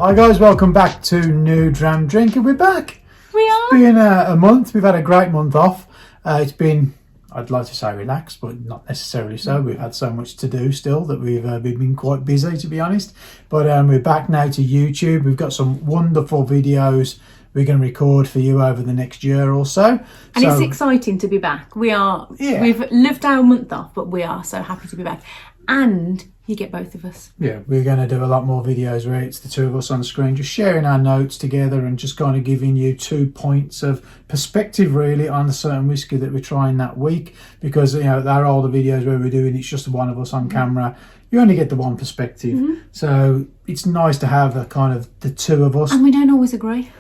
Hi guys, welcome back to New Dram Drinking. We're back. We are. It's been a month. We've had a great month off. It's been, I'd like to say relaxed, but not necessarily so. We've had so much to do still that we've been quite busy, to be honest. But we're back now to YouTube. We've got some wonderful videos we're going to record for you over the next year or so. And it's exciting to be back. We are. Yeah. We've lived our month off, but we are so happy to be back. And you get both of us. Yeah, we're going to do a lot more videos where it's the two of us on screen, just sharing our notes together and just kind of giving you 2 points of perspective really on a certain whiskey that we're trying that week. Because, you know, there are all the videos where we're doing it's just the one of us on camera. You only get the one perspective. So it's nice to have a kind of the two of us. And we don't always agree.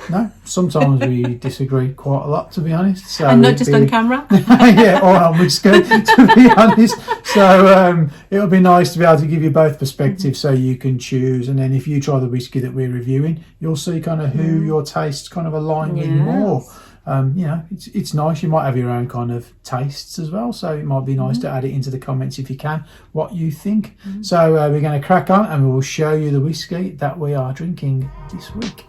No, sometimes we disagree quite a lot, to be honest. So and not just on camera. Yeah, or on whiskey, to be honest. So it'll be nice to be able to give you both perspectives so you can choose. And then if you try the whiskey that we're reviewing, you'll see kind of who your tastes kind of align with more. You know, it's nice. You might have your own kind of tastes as well. So it might be nice to add it into the comments if you can, what you think. So we're going to crack on and we will show you the whiskey that we are drinking this week.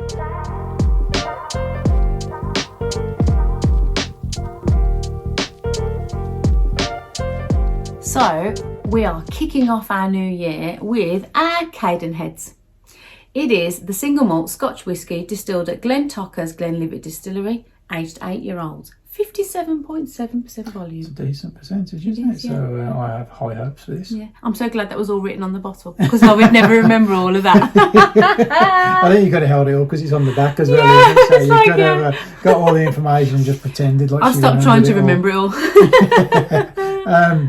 So we are kicking off our new year with our Cadenheads. It is the single malt Scotch whisky distilled at Glentauchers Glenlivet Distillery, aged 8-year-olds. 57.7% volume. It's a decent percentage, isn't it? Yeah. So I have high hopes for this. Yeah, I'm so glad that was all written on the bottle because I would never remember all of that. I think you've got to hold it all because it's on the back as well. Yeah, So you've like, got to got all the information and just pretended like I've stopped trying to remember it all.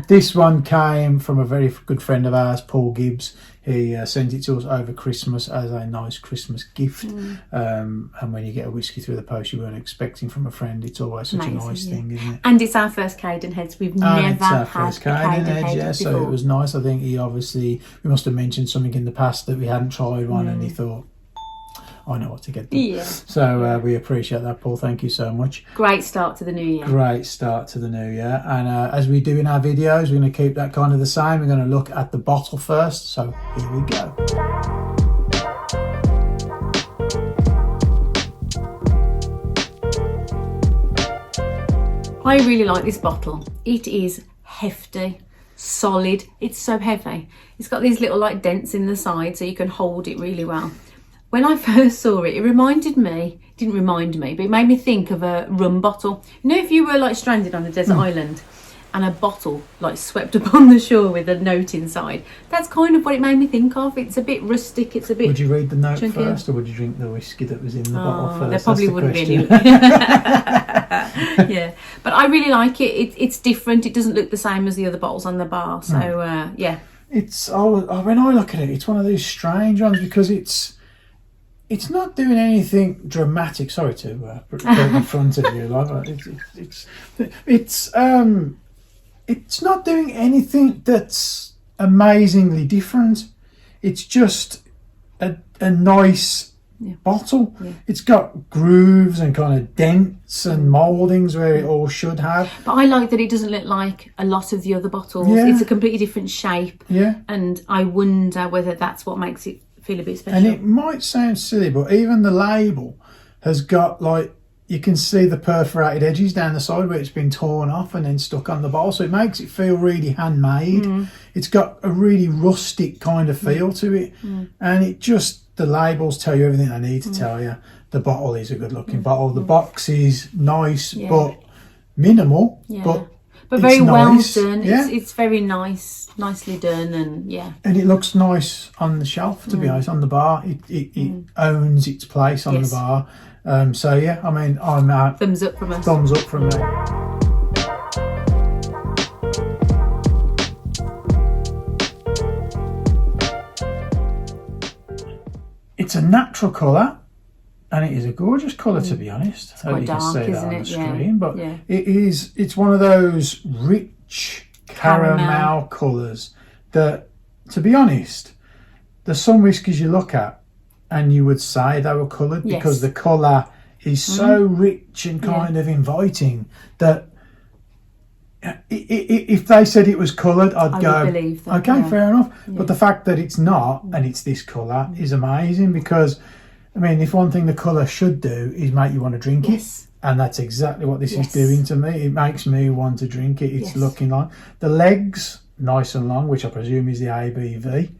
This one came from a very good friend of ours, Paul Gibbs. He sent it to us over Christmas as a nice Christmas gift. And when you get a whiskey through the post you weren't expecting from a friend, it's always such a nice thing, isn't it? And it's our first Cadenheads. We've never had a Cadenhead before. So it was nice. I think we must have mentioned something in the past that we hadn't tried one and he thought, I know what to get them. Yeah. So we appreciate that, Paul. Thank you so much. Great start to the new year. Great start to the new year. And as we do in our videos, we're going to keep that kind of the same. We're going to look at the bottle first. So here we go. I really like this bottle. It is hefty, solid. It's so heavy. It's got these little like dents in the side so you can hold it really well. When I first saw it, it didn't remind me, but it made me think of a rum bottle. You know, if you were like stranded on a desert island and a bottle like swept upon the shore with a note inside, that's kind of what it made me think of. It's a bit rustic, it's a bit... Would you read the note chunky first or would you drink the whiskey that was in the bottle first? There probably wouldn't be any. Yeah, but I really like it. It's different. It doesn't look the same as the other bottles on the bar. So, yeah. When I look at it, it's one of these strange ones because it's not doing anything dramatic. Sorry to put it in front of you. It's not doing anything that's amazingly different. It's just a nice bottle. Yeah. It's got grooves and kind of dents and mouldings where it all should have. But I like that it doesn't look like a lot of the other bottles. Yeah. It's a completely different shape. Yeah. And I wonder whether that's what makes it feel a bit special. And it might sound silly, but even the label has got like, you can see the perforated edges down the side where it's been torn off and then stuck on the bottle, so it makes it feel really handmade. It's got a really rustic kind of feel to it, and the labels tell you everything they need to tell you. The bottle is a good looking bottle. The box is nice but minimal, but very well nice. done. It's very nicely done, and and it looks nice on the shelf, to be honest. On the bar, it owns its place on the bar. So yeah, I mean, I'm out. Thumbs up from us. Thumbs up from me. It's a natural colour, and it is a gorgeous colour, to be honest. It's quite dark, isn't it? The screen, but it's one of those rich caramel colours that, to be honest, there's some whiskies you look at and you would say they were coloured because the colour is so rich and kind of inviting that if they said it was coloured, I'd go, would believe them, okay, yeah. fair enough. But the fact that it's not, and it's this colour, is amazing, because, I mean, if one thing the colour should do is make you want to drink Yes. it, and that's exactly what this is Yes. doing to me. It makes me want to drink it. It's Yes. looking like the legs nice and long, which I presume is the ABV.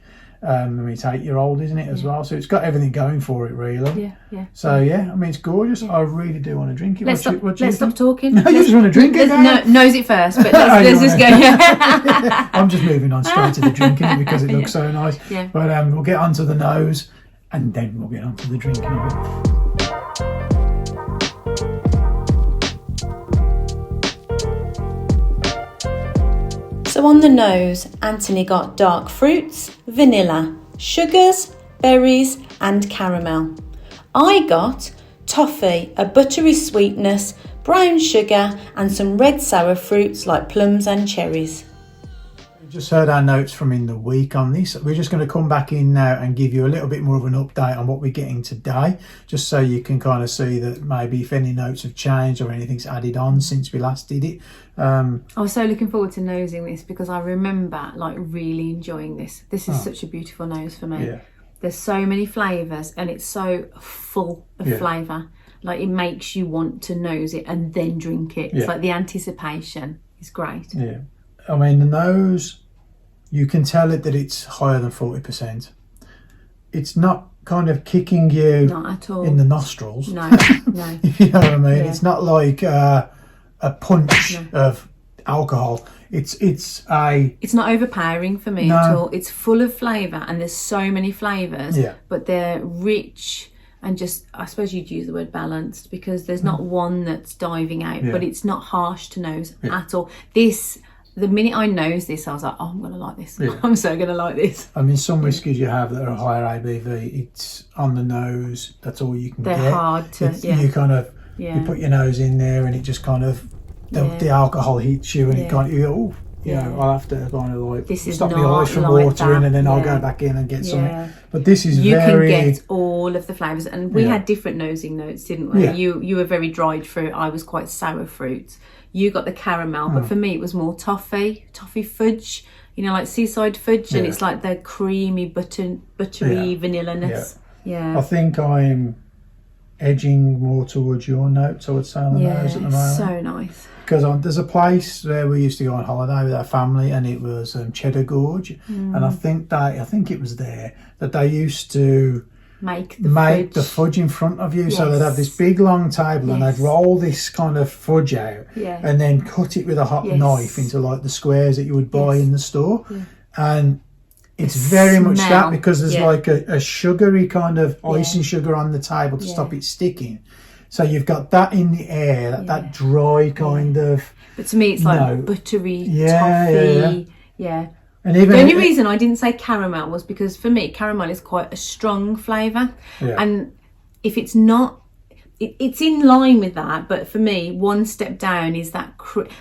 I mean, it's 8-year-old, isn't it, as well? So it's got everything going for it, really. Yeah. So yeah, I mean, it's gorgeous. I really do want to drink it. Let's stop talking. No, you just want to drink it. No, nose it first, but let's just go. I'm just moving on straight to the drinking it because it looks so nice. Yeah. But we'll get onto the nose, and then we'll get onto the drinking of it. So on the nose, Anthony got dark fruits, vanilla, sugars, berries and caramel. I got toffee, a buttery sweetness, brown sugar and some red sour fruits like plums and cherries. We just heard our notes from in the week on this. We're just going to come back in now and give you a little bit more of an update on what we're getting today, just so you can kind of see that maybe if any notes have changed or anything's added on since we last did it. I was so looking forward to nosing this because I remember like really enjoying this. This is such a beautiful nose for me. Yeah. There's so many flavours and it's so full of flavour. Like it makes you want to nose it and then drink it. It's like the anticipation is great. Yeah. I mean, the nose, you can tell it that it's higher than 40%. It's not kind of kicking you Not at all. in the nostrils. No, no. If you know what I mean. Yeah. It's not like a punch of alcohol. It's not overpowering for me No. at all. It's full of flavour and there's so many flavours, Yeah. but they're rich and just, I suppose you'd use the word balanced because there's not one that's diving out, but it's not harsh to nose at all. This, the minute I nose this, I was like, oh, I'm going to like this. Yeah. I'm so going to like this. I mean, some whiskies you have that are higher ABV, it's on the nose, that's all you can They're get. hard to, You kind of, Yeah. you put your nose in there and it just kind of, the alcohol hits you and it kind of, you go, oh, you know, I'll have to kind of like This is stop my not eyes from like watering that. and then I'll Yeah. go back in and get Yeah. something. But this is You very... can get all of the flavours, and we had different nosing notes, didn't we? Yeah. You were very dried fruit. I was quite sour fruit. You got the caramel, but for me it was more toffee fudge. You know, like seaside fudge, and it's like the creamy buttery vanilla-ness. Yeah. I think I'm edging more towards your notes, I would say, on the nose at the moment. So nice. Because there's a place where we used to go on holiday with our family, and it was Cheddar Gorge, and I think it was there that they used to Make the fudge in front of you. So they'd have this big long table and they'd roll this kind of fudge out and then cut it with a hot knife into like the squares that you would buy in the store. And it's very much that, because there's like a sugary kind of icing sugar on the table to stop it sticking. So you've got that in the air, that dry kind of... But to me it's like buttery, toffee. Yeah. And even the only reason I didn't say caramel was because for me caramel is quite a strong flavour, and if it's not, it's in line with that, but for me one step down is that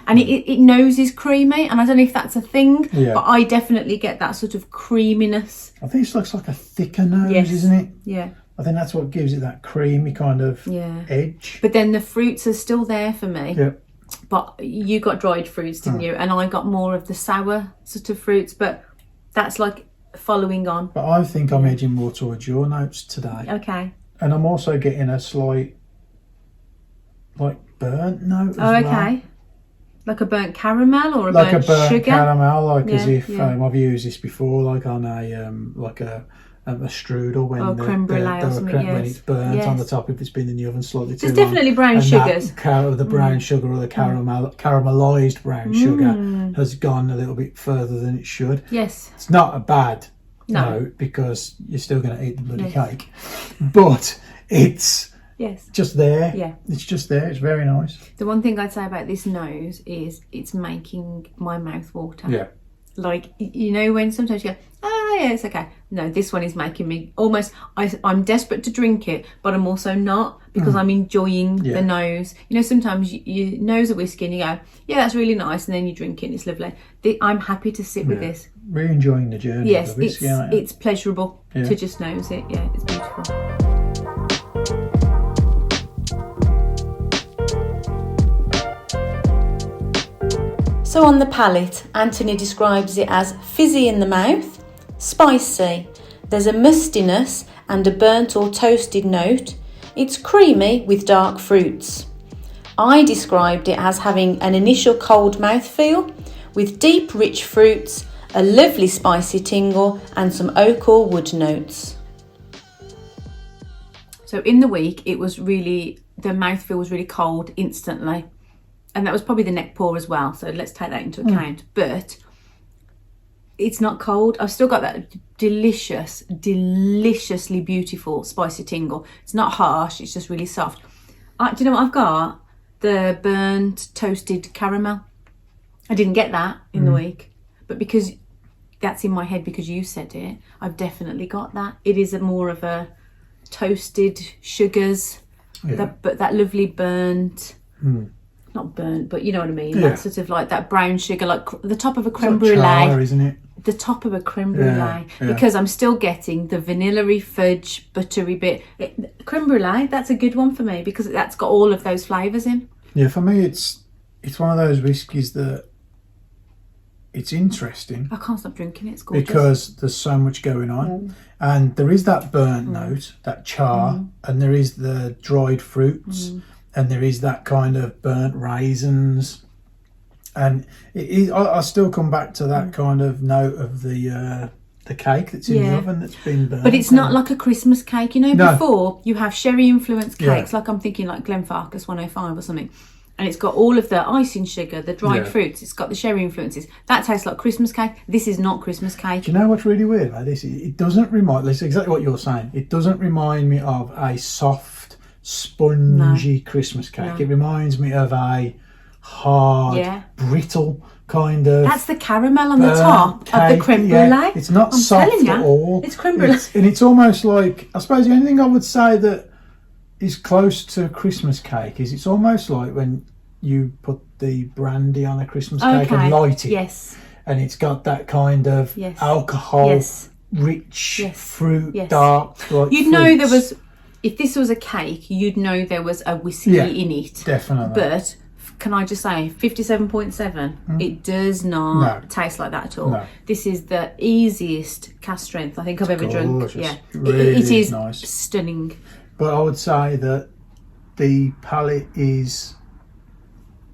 and it noses creamy, and I don't know if that's a thing, but I definitely get that sort of creaminess. I think it looks like a thicker nose, isn't it? Yeah. I think that's what gives it that creamy kind of edge. But then the fruits are still there for me. Yeah. But you got dried fruits, didn't you? And I got more of the sour sort of fruits, but that's like following on. But I think I'm edging more towards your notes today. Okay. And I'm also getting a slight, like, burnt note as well. Like a burnt caramel or like burnt a burnt sugar? caramel, like as if yeah. I've used this before, like on a strudel when creme brulee or something, when it's burnt on the top if it's been in the oven slightly too long. There's definitely brown and sugars. The brown sugar or the caramelised brown sugar has gone a little bit further than it should. Yes. It's not a bad note because you're still going to eat the bloody cake, but it's just there. Yeah. It's just there. It's very nice. The one thing I'd say about this nose is it's making my mouth water. Yeah. Like, you know, when sometimes you go, oh yeah, it's okay. No, this one is making me almost, I'm desperate to drink it, but I'm also not, because I'm enjoying the nose. You know, sometimes you nose a whiskey and you go, yeah, that's really nice, and then you drink it and it's lovely. I'm happy to sit with this. Really enjoying the journey. Yes, of the whiskey, it's pleasurable to just nose it. Yeah, it's beautiful. So on the palate, Anthony describes it as fizzy in the mouth, spicy, there's a mustiness and a burnt or toasted note, it's creamy with dark fruits. I described it as having an initial cold mouthfeel with deep rich fruits, a lovely spicy tingle and some oak or wood notes. So in the week, it was really, the mouthfeel was really cold instantly. And that was probably the neck pour as well. So let's take that into account. But it's not cold. I've still got that deliciously beautiful spicy tingle. It's not harsh. It's just really soft. Do you know what I've got? The burnt toasted caramel. I didn't get that in the week. But because that's in my head because you said it, I've definitely got that. It is more of a toasted sugars, but that lovely burnt, not burnt, but you know what I mean, that sort of like that brown sugar, like the top of a creme brulee, char, isn't it? The top of a creme brulee, because I'm still getting the vanilla-y fudge buttery bit. Creme brulee, that's a good one for me because that's got all of those flavours in. Yeah, for me it's one of those whiskies that it's interesting. I can't stop drinking it. It's gorgeous. Because there's so much going on. And there is that burnt note, that char, and there is the dried fruits, and there is that kind of burnt raisins. And I still come back to that kind of note of the cake that's in the oven that's been burnt. But it's not like a Christmas cake. You know, before you have sherry influenced cakes, like I'm thinking like Glentauchers 105 or something. And it's got all of the icing sugar, the dried fruits. It's got the sherry influences. That tastes like Christmas cake. This is not Christmas cake. Do you know what's really weird about this? It doesn't remind... It's exactly what you're saying. It doesn't remind me of a soft, spongy Christmas cake. It reminds me of a hard, brittle kind of... That's the caramel on the top cake. of the creme brulee. It's not soft at all. It's creme brulee. And it's almost like... I suppose the only thing I would say that is close to Christmas cake is it's almost like when you put the brandy on a Christmas cake and light it, and it's got that kind of alcohol, rich fruit, dark. You'd know there was, if this was a cake, you'd know there was a whiskey in it. Definitely. But can I just say, 57.7, it does not taste like that at all. No. This is the easiest cask strength I think I've ever drunk. Yeah, really it is nice. Stunning. But I would say that the palate is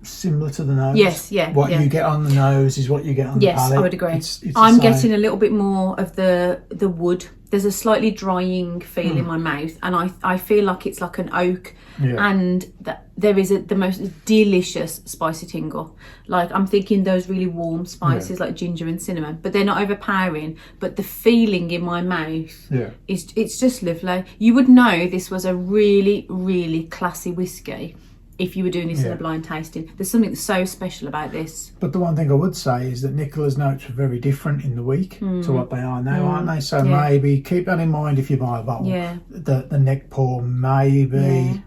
similar to the nose. What you get on the nose is what you get on the palate. Yes, I would agree. It's I'm getting a little bit more of the wood. There's a slightly drying feel in my mouth, and I feel like it's like an oak, and there is the most delicious spicy tingle. Like I'm thinking those really warm spices like ginger and cinnamon, but they're not overpowering. But the feeling in my mouth it's just lovely. You would know this was a really, really classy whiskey if you were doing this in a blind tasting. There's something so special about this. But the one thing I would say is that Nicola's notes are very different in the week to what they are now, aren't they? So maybe keep that in mind if you buy a bottle. The neck pour may be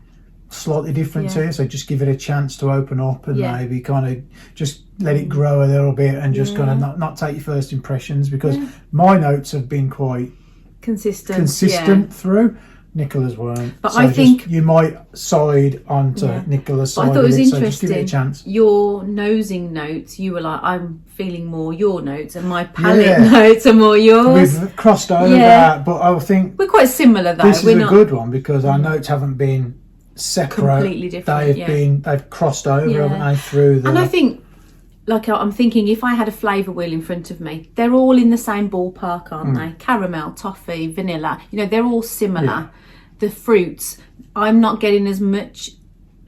slightly different to you, so just give it a chance to open up and maybe kind of just let it grow a little bit and just kind of not take your first impressions, because my notes have been quite consistent through. Nicola's weren't. But so I think you might side onto Nicola's side. I thought it was interesting. So just give it a chance. Your nosing notes, you were like, I'm feeling more your notes, and my palate notes are more yours. We've crossed over that, but I think we're quite similar though. This is a good one because our notes haven't been separate. Completely different. They've crossed over, haven't they, through the... And I think, like I'm thinking, if I had a flavour wheel in front of me, they're all in the same ballpark, aren't they? Caramel, toffee, vanilla. You know, they're all similar. Yeah. The fruits, I'm not getting as much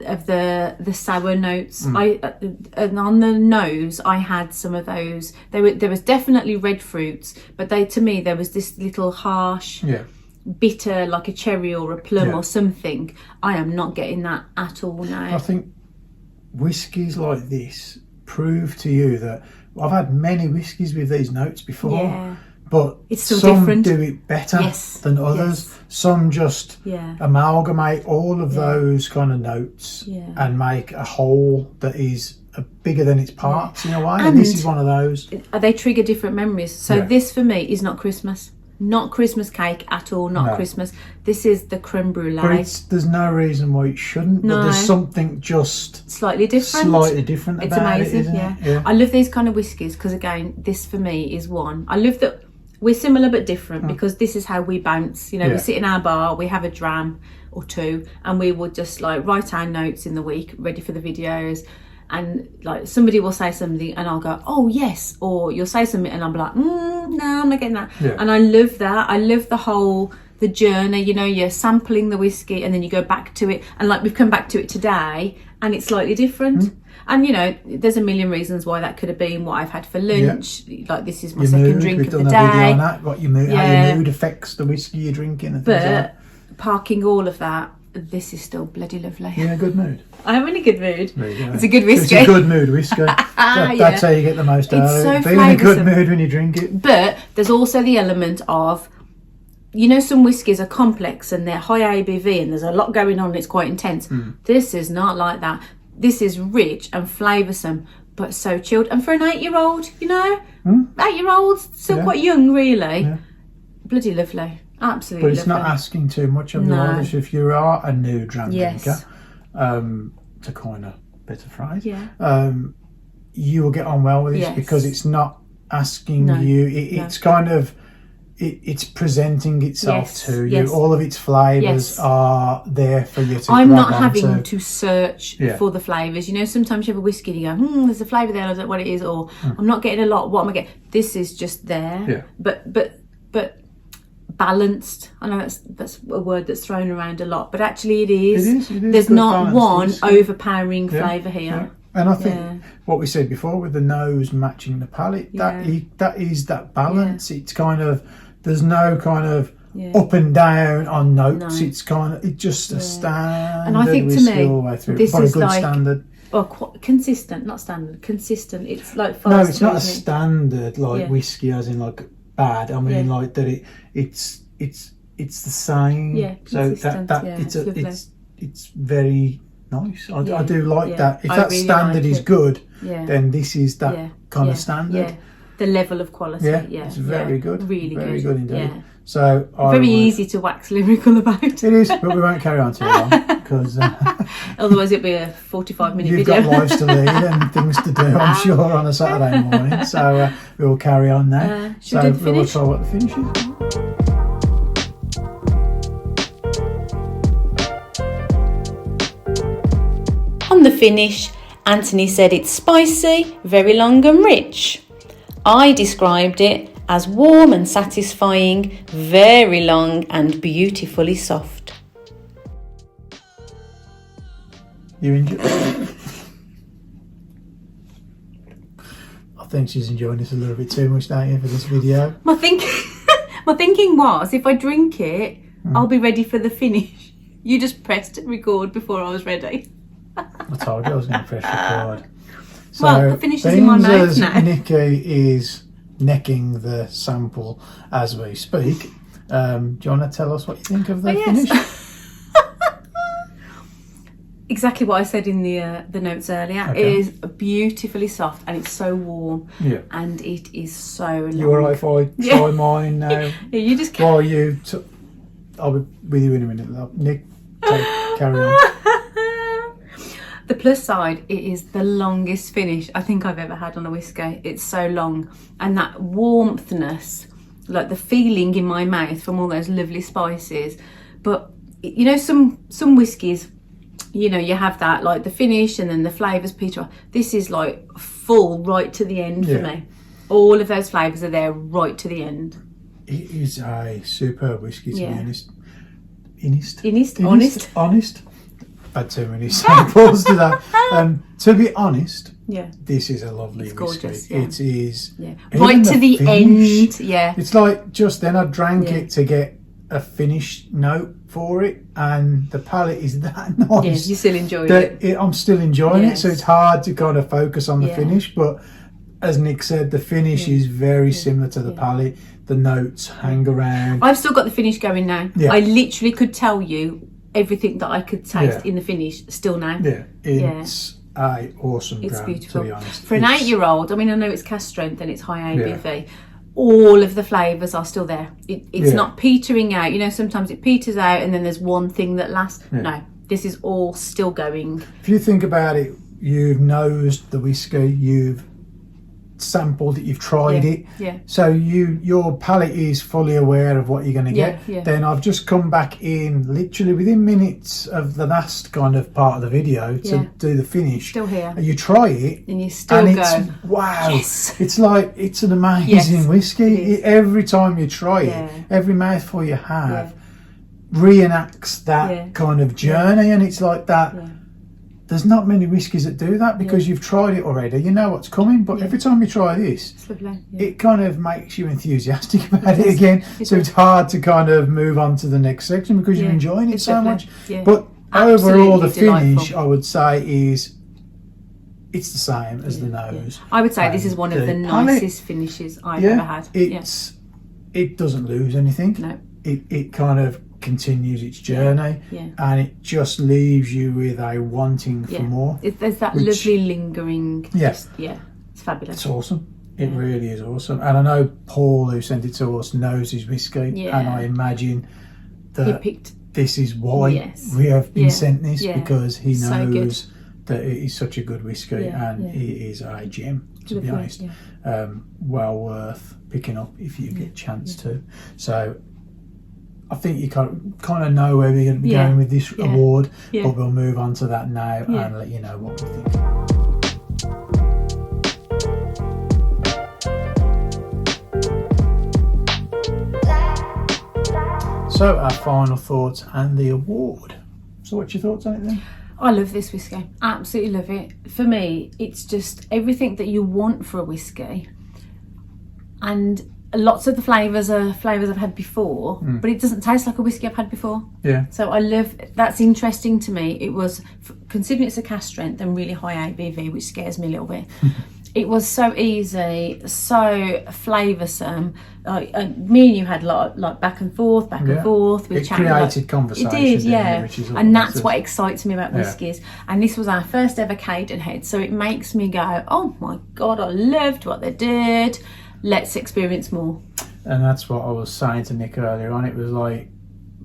of the sour notes. And on the nose, I had some of those. There was definitely red fruits, but to me there was this little harsh, bitter, like a cherry or a plum or something. I am not getting that at all now. I think whiskies like this prove to you that I've had many whiskies with these notes before. But it's still some different. do it better than others. Some just amalgamate all of those kind of notes and make a whole that is bigger than its parts in a way. And this is one of those. They trigger different memories. So this for me is not Christmas. Not Christmas cake at all, not No. Christmas. This is the creme brulee. But there's no reason why it shouldn't. No. But there's something just Slightly different. slightly different It's about amazing, it, isn't yeah. it? Yeah. I love these kind of whiskies because, again, this for me is one. I love that we're similar but different because this is how we bounce. You know, we Yeah. sit in our bar, we have a dram or two, and we will just like write our notes in the week, ready for the videos. And like somebody will say something and I'll go, oh yes, or you'll say something and I'll be like, no, I'm not getting that. Yeah. And I love that. I love the journey, you know, you're sampling the whiskey and then you go back to it, and like we've come back to it today and it's slightly different. And you know, there's a million reasons why that could have been what I've had for lunch. Like this is my Your second mood, drink we've of the done a video day. on that, what your mood, how Yeah. your mood affects the whiskey you're drinking and things like that. But parking all of that, this is still bloody lovely. You're in a good mood. I'm in a good mood. There you go. It's a good whiskey. It's a good mood whiskey. That's how you get the most out It's of so it. Be in a good flavoursome. mood when you drink it. But there's also the element of, you know, some whiskies are complex and they're high ABV and there's a lot going on and it's quite intense. This is not like that. This is rich and flavoursome, but so chilled. And for an 8-year-old, you know, 8-year-olds, still quite young, really. Yeah. Bloody lovely. Absolutely But it's lovely. not asking too much of you No. either. So if you are a new dram Yes. drinker, to coin a better phrase, Yeah. you will get on well with this Yes. because it's not asking No. you. It's kind of it's presenting itself Yes, to you. yes. All of its flavours Yes. are there for you to I'm grab not having onto. to search Yeah. for the flavours. You know, sometimes you have a whiskey and you go, there's a flavour there, I don't know what it is, or I'm not getting a lot, what am I getting? This is just there. Yeah. But balanced. I know that's a word that's thrown around a lot, but actually it is. It is There's good not balanced one whiskey. overpowering flavour here. Yeah. And I think Yeah. what we said before with the nose matching the palate, that is that balance. It's kind of, there's no kind of up and down on notes. No. It's kind of, it's just a standard And I think to whiskey me, all the way through. this But is a good like- standard. Well, consistent, not standard. Consistent. It's like fast. No, it's not a isn't it? standard like Yeah. whiskey as in like bad. I mean Yeah. like that it's the same. Yeah, So consistent, that yeah, it's it's lovely. it's very nice. I Yeah, do like yeah. that. If I that really standard like is it. good, Yeah. then this is that Yeah, kind yeah, of standard. Yeah. The level of quality. Yeah, Yeah, it's very good. Really very good indeed. Yeah. So Very easy to wax lyrical about. It is, but we won't carry on too long because Otherwise, it'd be a 45-minute you've video. got lives to lead and things to do, I'm sure, on a Saturday morning. So we will carry on now. Should we do the So we'll finish? try what the finish is. On the finish, Anthony said it's spicy, very long and rich. I described it as warm and satisfying, very long and beautifully soft. You enjoy? I think she's enjoying this a little bit too much, don't you, for this video? My thinking was, if I drink it, I'll be ready for the finish. You just pressed record before I was ready. I told you I was going to press record. So, Well, the finish is in my being mouth as now. Nikki is necking the sample as we speak, do you want to tell us what you think of the yes. finish? Exactly what I said in the notes earlier. Okay. It is beautifully soft and it's so warm. Yeah. And it is so long. You alright if I try mine now? Yeah, you just While you... I'll be with you in a minute, love. Nick, carry on. The plus side, it is the longest finish I think I've ever had on a whiskey. It's so long. And that warmthness, like the feeling in my mouth from all those lovely spices. But, you know, some whiskies, you know, you have that, like the finish and then the flavours peter off. This is like full right to the end for me. All of those flavours are there right to the end. It is a superb whiskey, to be honest. Honest. Had too many samples to that. To be honest, this is a lovely whiskey. Gorgeous, yeah. It is. Yeah. Even Right to the finish, end. Yeah. It's like just then I drank it to get a finished note for it, and the palate is that nice. Yeah, you still enjoy that I'm still enjoying it, so Yes. it's hard to kind of focus on the Yeah. finish. But as Nick said, the finish is very similar to the palate. The notes hang around. I've still got the finish going now. Yeah. I literally could tell you everything that I could taste Yeah. in the finish still now. Yeah, it's a awesome It's dram, beautiful. to be honest. For an It's- 8-year-old, I mean, I know it's cask strength and it's high ABV, all of the flavours are still there. It's Yeah. not petering out. You know, sometimes it peters out and then there's one thing that lasts. Yeah. No, this is all still going. If you think about it, you've nosed the whiskey, you've sampled it, you've tried it. Yeah. So your palate is fully aware of what you're going to get. Yeah. Then I've just come back in literally within minutes of the last kind of part of the video to do the finish. Still here. And you try it And you still and go, it's wow. yes. It's like it's an amazing Yes, whiskey. it is. Every time you try Yeah. it, every mouthful you have reenacts that kind of journey, and it's like that. Yeah. There's not many whiskies that do that because you've tried it already. You know what's coming, but every time you try this, It's lovely. Yeah. it kind of makes you enthusiastic about it again. So it's hard to kind of move on to the next section because you're enjoying it It's so lovely. much. Yeah. But overall, the Absolutely finish, delightful. I would say, is it's the same as the nose. I would say this is one of the palate, nicest finishes I've ever had. It doesn't lose anything. No. It kind of continues its journey, Yeah. and it just leaves you with a wanting for more. There's that which- lovely lingering. Yes. Yeah. It's fabulous. It's awesome. It really is awesome. And I know Paul, who sent it to us, knows his whiskey, Yeah. and I imagine He that picked. this is why Yes. we have been Yeah. sent this, Yeah. because he So good. knows that it is such a good whiskey, and it is a gem, to be Lovely, honest. Well worth picking up if you get a chance to. So I think you kind of know where we're going to be going with this award, but we'll move on to that now and let you know what we think. So our final thoughts and the award. So what's your thoughts on it then? I love this whiskey. Absolutely love it. For me, it's just everything that you want for a whiskey. And lots of the flavours are flavours I've had before, but it doesn't taste like a whiskey I've had before. Yeah. So I love, that's interesting to me. It was, considering it's a cask strength and really high ABV, which scares me a little bit. It was so easy, so flavoursome. Me and you had a lot, like back and forth. We It chatted, created conversation. It did, didn't yeah. it, which is all And that that's is. what excites me about whiskies. And this was our first ever Cadenhead, so it makes me go, oh my God, I loved what they did. Let's experience more. And that's what I was saying to Nick earlier on. It was like,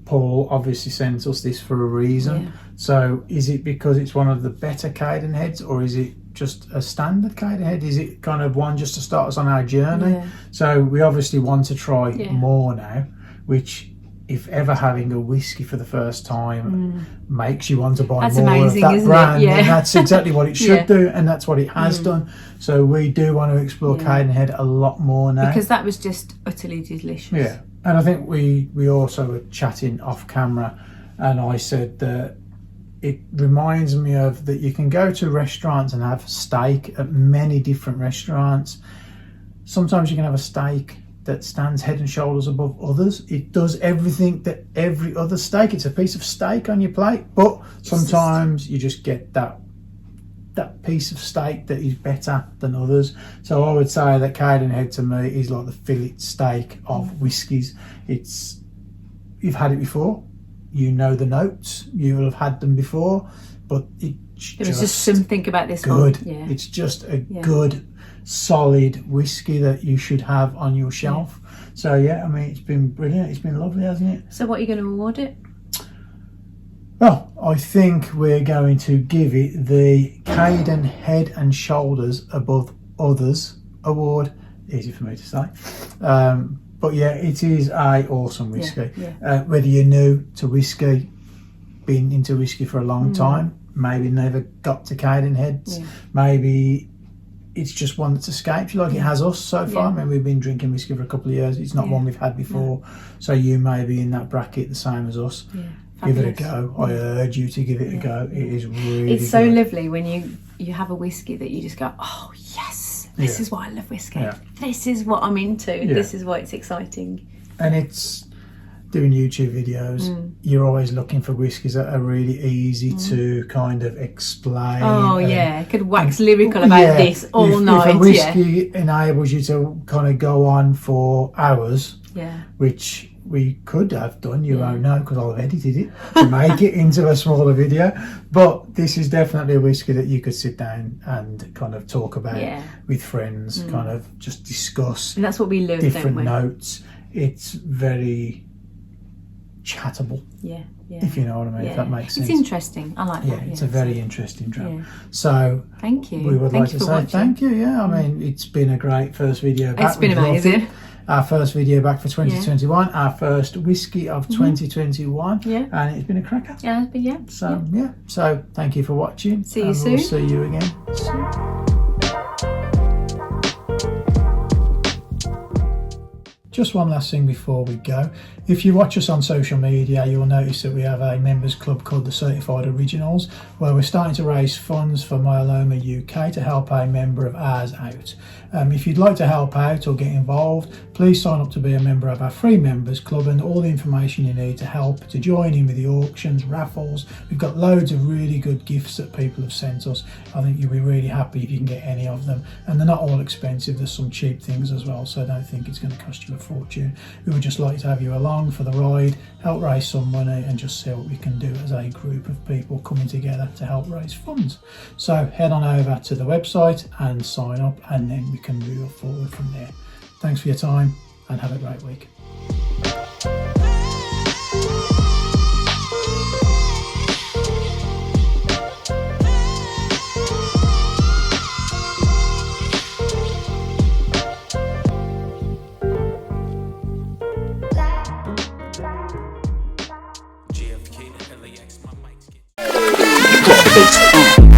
Paul obviously sent us this for a reason. Yeah. So is it because it's one of the better Cadenheads, or is it just a standard Cadenhead? Is it kind of one just to start us on our journey? Yeah. So we obviously want to try more now, which, if ever having a whiskey for the first time makes you want to buy That's more amazing, of that isn't it? brand, Yeah. then that's exactly what it should Yeah. do, and that's what it has done. So we do want to explore Cadenhead a lot more now. Because that was just utterly delicious. Yeah, and I think we also were chatting off camera, and I said that it reminds me of that you can go to restaurants and have steak at many different restaurants. Sometimes you can have a steak that stands head and shoulders above others. It does everything that every other steak. It's a piece of steak on your plate, but sometimes you just get that piece of steak that is better than others. So I would say that Cadenhead to me is like the fillet steak of whiskies. You've had it before, you know the notes, you will have had them before, but it's There was just something about this good. one. Yeah. It's just a good, solid whiskey that you should have on your shelf. So yeah, I mean, it's been brilliant. It's been lovely, hasn't it? So what are you going to award it? Well, I think we're going to give it the Caden Head and Shoulders Above Others award. Easy for me to say. But yeah, it is a awesome whiskey. Whether you're new to whiskey, been into whiskey for a long time, maybe never got to Cadenheads, maybe it's just one that's escaped you like it has us so far. I mean, we've been drinking whiskey for a couple of years. It's not one we've had before. So you may be in that bracket the same as us. Give it a go. I urge you to give it a go. It is really It's so good. lovely when you have a whiskey that you just go, oh yes, this is why I love whiskey. This is what I'm into. This is why it's exciting. And it's doing YouTube videos. You're always looking for whiskies that are really easy to kind of explain. Oh and- yeah, could wax lyrical about this all night. If a whiskey enables you to kind of go on for hours, Yeah. which we could have done. You won't know because I'll have edited it to make it into a smaller video. But this is definitely a whiskey that you could sit down and kind of talk about with friends, kind of just discuss. And that's what we learned, different don't we? notes. It's very chattable. Yeah. If you know what I mean, if that makes sense. It's interesting. I like that. It's a very interesting dram. Yeah. So thank you. We would like to say watching. thank you. I mean, it's been a great first video back. It's been amazing. Our first video back for 2021, our first whiskey of 2021, and it's been a cracker. So thank you for watching. See you soon. We'll see you again soon. Just one last thing before we go. If you watch us on social media, you'll notice that we have a members club called the Certified Originals, where we're starting to raise funds for Myeloma UK to help a member of ours out. If you'd like to help out or get involved, please sign up to be a member of our free members club, and all the information you need to help to join in with the auctions, raffles. We've got loads of really good gifts that people have sent us. I think you'll be really happy if you can get any of them, and they're not all expensive. There's some cheap things as well, so I don't think it's going to cost you a fortune. We would just like to have you along for the ride, help raise some money, and just see what we can do as a group of people coming together to help raise funds. So head on over to the website and sign up, and then we can move forward from there. Thanks for your time and have a great week. GFK and LAX, my mic's getting